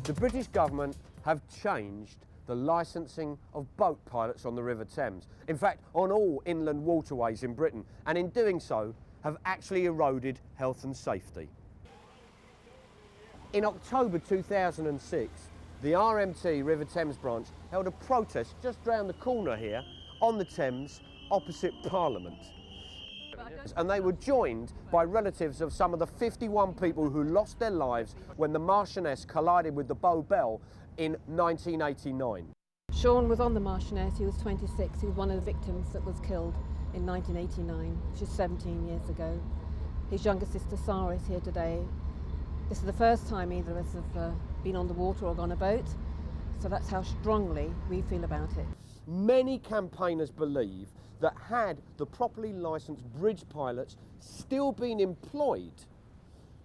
The British government have changed the licensing of boat pilots on the River Thames. In fact, on all inland waterways in Britain, and in doing so, have actually eroded health and safety. In October 2006, the RMT River Thames branch held a protest just round the corner here on the Thames opposite Parliament. And they were joined by relatives of some of the 51 people who lost their lives when the Marchioness collided with the Bow Bell in 1989. Sean was on the Marchioness, he was 26, he was one of the victims that was killed in 1989, which is 17 years ago. His younger sister Sarah is here today. This is the first time either of us have been on the water or gone a boat, so that's how strongly we feel about it. Many campaigners believe that had the properly licensed bridge pilots still been employed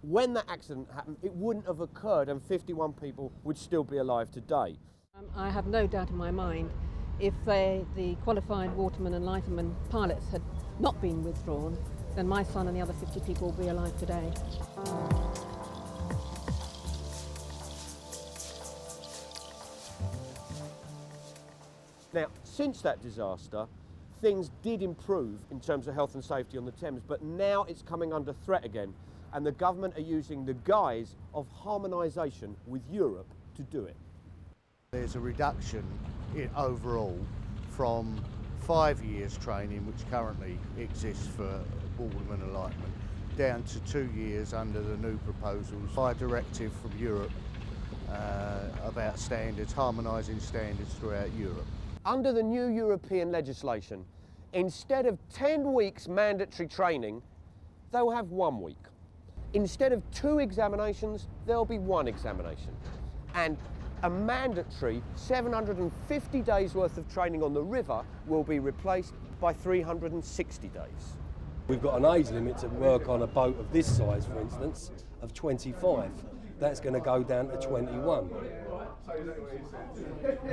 when that accident happened, it wouldn't have occurred and 51 people would still be alive today. I have no doubt in my mind, if the qualified watermen and lightermen pilots had not been withdrawn, then my son and the other 50 people will be alive today. Now, since that disaster, things did improve in terms of health and safety on the Thames, but now it's coming under threat again, and the government are using the guise of harmonisation with Europe to do it. There's a reduction in overall from 5 years training, which currently exists for watermen and lightermen, down to 2 years under the new proposals by directive from Europe about standards, harmonising standards throughout Europe. Under the new European legislation, instead of 10 weeks mandatory training, they'll have 1 week. Instead of 2 examinations, there'll be 1 examination. And a mandatory 750 days worth of training on the river will be replaced by 360 days. We've got an age limit to work on a boat of this size, for instance, of 25. That's going to go down to 21.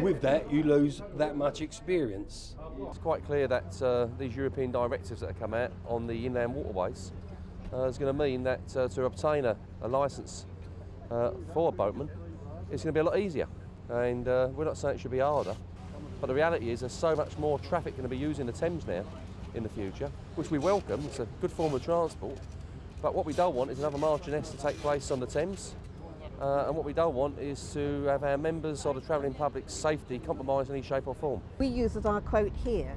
With that, you lose that much experience. It's quite clear that these European directives that have come out on the inland waterways is going to mean that to obtain a licence for a boatman, it's going to be a lot easier. And we're not saying it should be harder, but the reality is there's so much more traffic going to be using the Thames now in the future, which we welcome. It's a good form of transport. But what we don't want is another Marchioness to take place on the Thames. And what we don't want is to have our members or the travelling public's safety compromised in any shape or form. We use as our quote here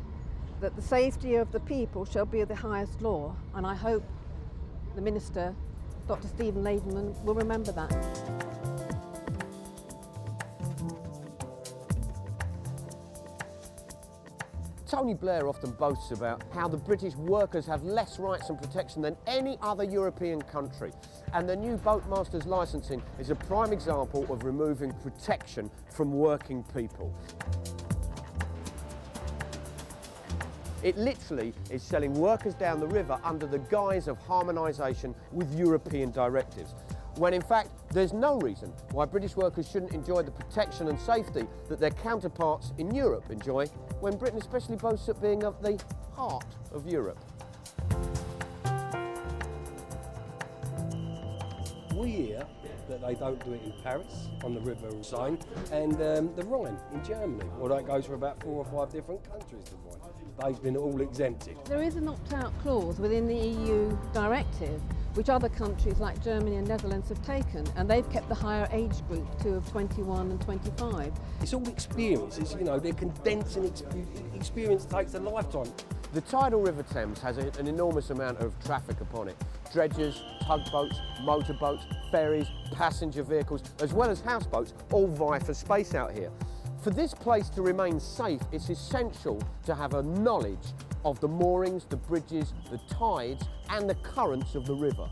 that the safety of the people shall be the highest law, and I hope the Minister, Dr. Stephen Ladenman, will remember that. Tony Blair often boasts about how the British workers have less rights and protection than any other European country. And the new boatmasters licensing is a prime example of removing protection from working people. It literally is selling workers down the river under the guise of harmonisation with European directives, when in fact there's no reason why British workers shouldn't enjoy the protection and safety that their counterparts in Europe enjoy, when Britain especially boasts of being of the heart of Europe. We hear that they don't do it in Paris, on the River Seine, and the Rhine in Germany. Well, that goes for about 4 or 5 different countries, the Rhine. They've been all exempted. There is an opt-out clause within the EU directive, which other countries like Germany and Netherlands have taken, and they've kept the higher age group to of 21 and 25. It's all experience. It's, you know, they're condensing experience takes a lifetime. The tidal River Thames has an enormous amount of traffic upon it. Dredgers, tugboats, motorboats, ferries, passenger vehicles, as well as houseboats, all vie for space out here. For this place to remain safe, it's essential to have a knowledge of the moorings, the bridges, the tides, and the currents of the river.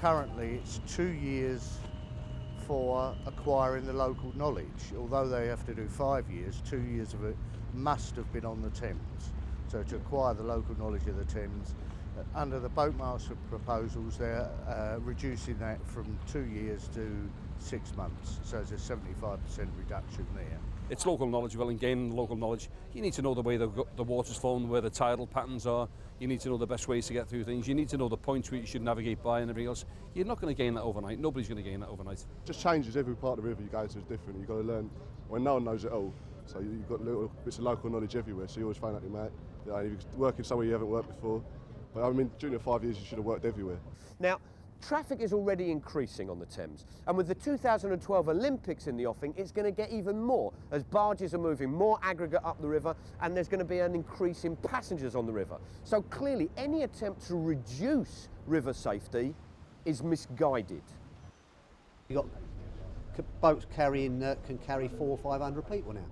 Currently it's 2 years for acquiring the local knowledge. Although they have to do 5 years, 2 years of it must have been on the Thames. So to acquire the local knowledge of the Thames, under the Boatmaster proposals they're reducing that from 2 years to 6 months. So it's a 75% reduction there. It's local knowledge. Well, in gaining local knowledge, you need to know the way the water's flowing, where the tidal patterns are. You need to know the best ways to get through things. You need to know the points where you should navigate by and everything else. You're not going to gain that overnight. Nobody's going to gain that overnight. It just changes. Every part of the river you go to is different. You've got to learn. Well, no one knows it all. So you've got little bits of local knowledge everywhere. So you always find out your mate. You're working somewhere you haven't worked before. But I mean, during your 5 years, you should have worked everywhere. Now, traffic is already increasing on the Thames, and with the 2012 Olympics in the offing, it's going to get even more as barges are moving more aggregate up the river, and there's going to be an increase in passengers on the river. So clearly, any attempt to reduce river safety is misguided. You've got boats carrying can carry 400 or 500 people now,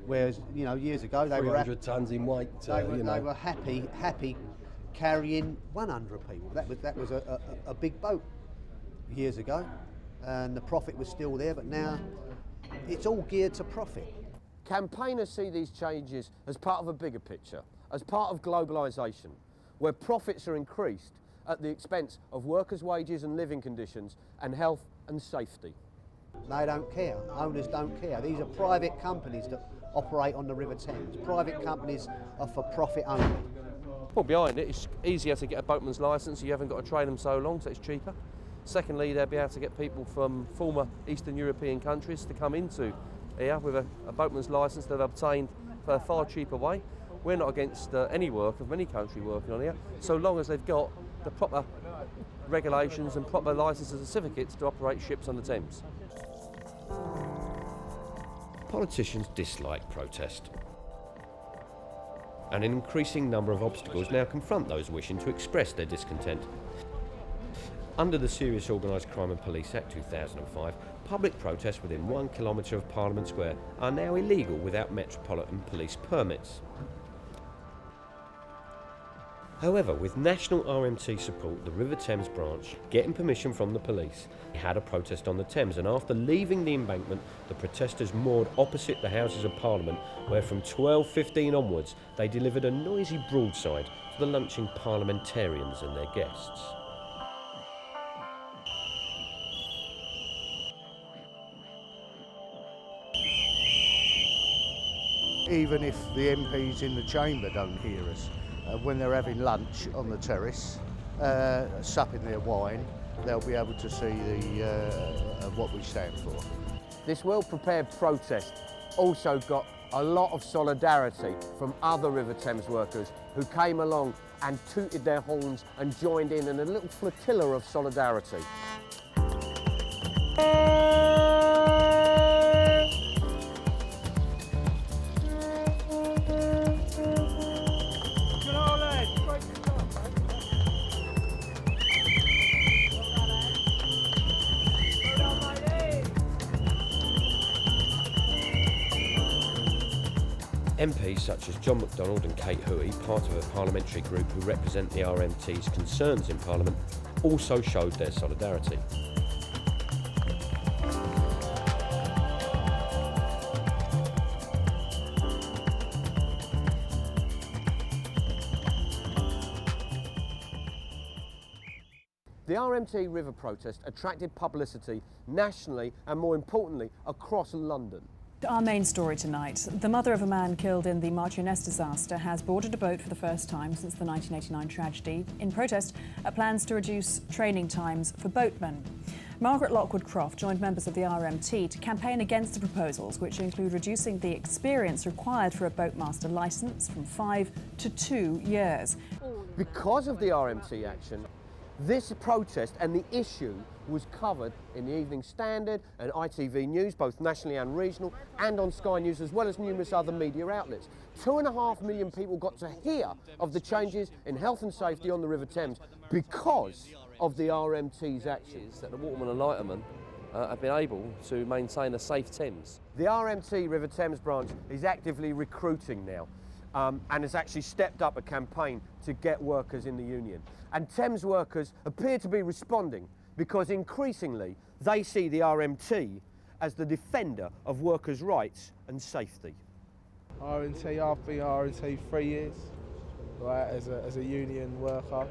whereas years ago they were 300 tonnes in weight. They were happy carrying 100 people. That was a big boat years ago, and the profit was still there. But now it's all geared to profit. Campaigners see these changes as part of a bigger picture, as part of globalisation, where profits are increased at the expense of workers' wages and living conditions and health and safety. They don't care. Owners don't care. These are private companies that operate on the River Thames. Private companies are for profit only. Well, behind it, it's easier to get a boatman's licence. You haven't got to train them so long, so it's cheaper. Secondly, they'll be able to get people from former Eastern European countries to come into here with a boatman's licence they've obtained for a far cheaper way. We're not against any work of any country working on here, so long as they've got the proper regulations and proper licences and certificates to operate ships on the Thames. Politicians dislike protest, and an increasing number of obstacles now confront those wishing to express their discontent. Under the Serious Organised Crime and Police Act 2005, public protests within 1 kilometre of Parliament Square are now illegal without Metropolitan Police permits. However, with national RMT support, the River Thames branch, getting permission from the police, had a protest on the Thames, and after leaving the embankment, the protesters moored opposite the Houses of Parliament, where from 12:15 onwards they delivered a noisy broadside to the lunching parliamentarians and their guests. Even if the MPs in the chamber don't hear us, when they're having lunch on the terrace, supping their wine, they'll be able to see what we stand for. This well-prepared protest also got a lot of solidarity from other River Thames workers who came along and tooted their horns and joined in a little flotilla of solidarity. MPs such as John MacDonald and Kate Hoey, part of a parliamentary group who represent the RMT's concerns in Parliament, also showed their solidarity. The RMT River protest attracted publicity nationally and, more importantly, across London. Our main story tonight. The mother of a man killed in the Marchioness disaster has boarded a boat for the first time since the 1989 tragedy in protest at plans to reduce training times for boatmen. Margaret Lockwood-Croft joined members of the RMT to campaign against the proposals, which include reducing the experience required for a boatmaster licence from 5 to 2 years. Because of the RMT action, this protest and the issue was covered in the Evening Standard and ITV News, both nationally and regional, and on Sky News, as well as numerous other media outlets. 2.5 million people got to hear of the changes in health and safety on the River Thames because of the RMT's actions. That the watermen and lightermen have been able to maintain a safe Thames. The RMT River Thames branch is actively recruiting now. and has actually stepped up a campaign to get workers in the union. And Thames workers appear to be responding because increasingly they see the RMT as the defender of workers' rights and safety. RMT, I've been RMT 3 years, right, as a union worker.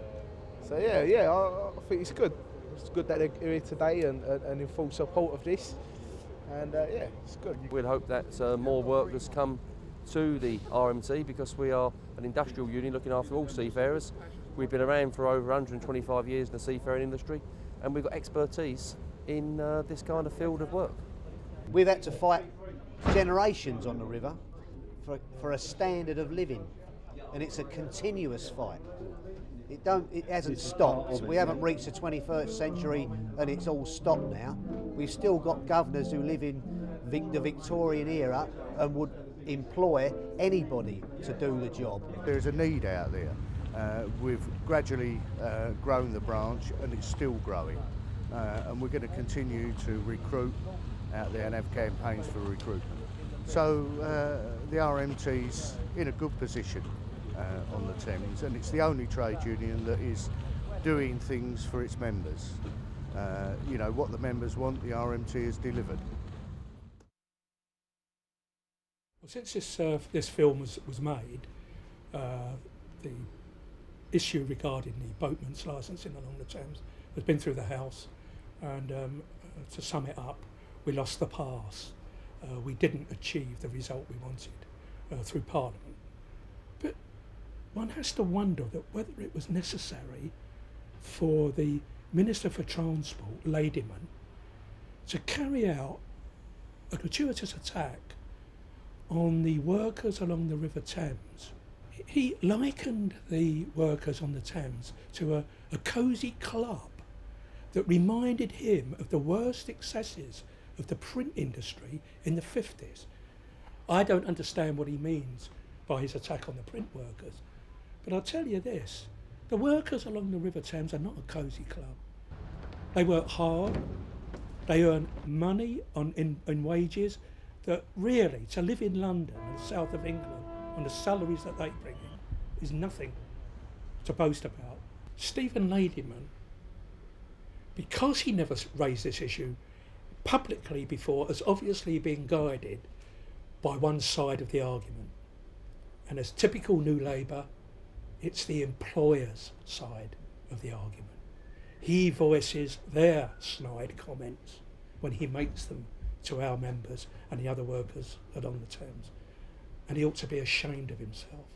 So yeah, I think it's good. It's good that they're here today and in full support of this. And yeah, it's good. We'd hope that more workers come to the RMT because we are an industrial union looking after all seafarers. We've been around for over 125 years in the seafaring industry, and we've got expertise in this kind of field of work. We've had to fight generations on the river for a standard of living, and it's a continuous fight. It hasn't stopped. We haven't reached the 21st century and it's all stopped now. We've still got governors who live in the Victorian era and would employ anybody to do the job. There's a need out there. We've gradually grown the branch and it's still growing. And we're going to continue to recruit out there and have campaigns for recruitment. So the RMT's in a good position on the Thames, and it's the only trade union that is doing things for its members. You know, what the members want, the RMT has delivered. Well, since this film was made, the issue regarding the boatman's licensing along the Thames has been through the House, and to sum it up, we lost the pass. We didn't achieve the result we wanted through Parliament. But one has to wonder that whether it was necessary for the Minister for Transport, Ladyman, to carry out a gratuitous attack on the workers along the River Thames. He likened the workers on the Thames to a cosy club that reminded him of the worst excesses of the print industry in the 50s. I don't understand what he means by his attack on the print workers, but I'll tell you this, the workers along the River Thames are not a cosy club. They work hard, they earn money in wages that really, to live in London and the south of England on the salaries that they bring in is nothing to boast about. Stephen Ladyman, because he never raised this issue publicly before, has obviously been guided by one side of the argument. And as typical New Labour, it's the employer's side of the argument. He voices their snide comments when he makes them to our members and the other workers along the Thames. And he ought to be ashamed of himself.